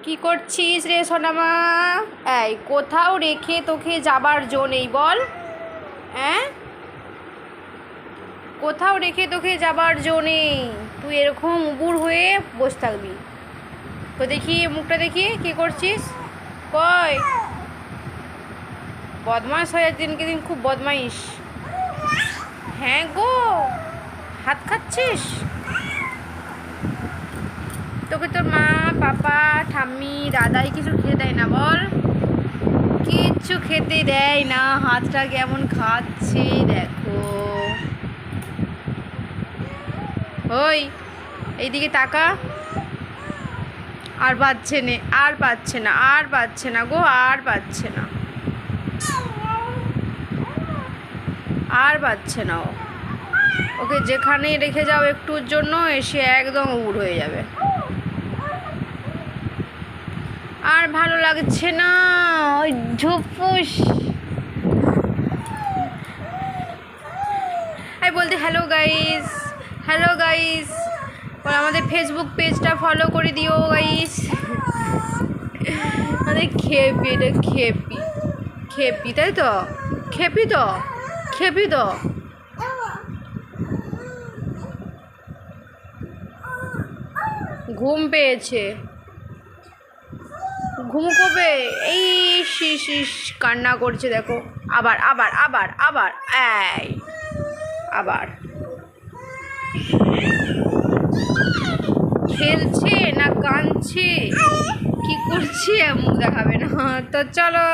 কি করছিস রে সোনামা? এই কোথাও রেখে তোকে যাবার জো নেই বল? হ্যাঁ, কোথাও রেখে তোকে যাবার জো নেই। তুই এরকম উবুর হয়ে বসে থাকবি। তো দেখি মুখটা দেখি কি করছিস। কই বদমাস হয়ে যাচ্ছে দিনকে দিন, খুব বদমাইশ। হ্যাঁ গো, হাত খাচ্ছিস? তোকে তোর মা, পাপা, ঠাম্মি, দাদাই কিছু খেতে দেয় না বল? কিচ্ছু খেতে দেয় না। হাতটা কেমন খাচ্ছে দেখো। ওই এইদিকে তাকা। আর পাচ্ছে না, আর পাচ্ছে না, আর পাচ্ছে না গো, আর পাচ্ছে না, আর পাচ্ছে না। ওকে যেখানে রেখে যাও একটুর জন্য এসে একদম উড় হয়ে যাবে। আর ভালো লাগছে না ওই ঝুপুস। এই বলতে হ্যালো গাইস, হ্যালো গাইস, আমাদের ফেসবুক পেজটা ফলো করে দিও গাইস। আমাদের খেপি, এটা খেপি, খেপি তাই তো, খেপি তো, খেপি তো। ঘুম পেয়েছে, ঘুম কবে? এই শিস কান্না করছে দেখো। আবার আবার আবার আবার এই আবার খেলছে না কাঁদছে, কি করছে? মুখ দেখাবে না তো চলো।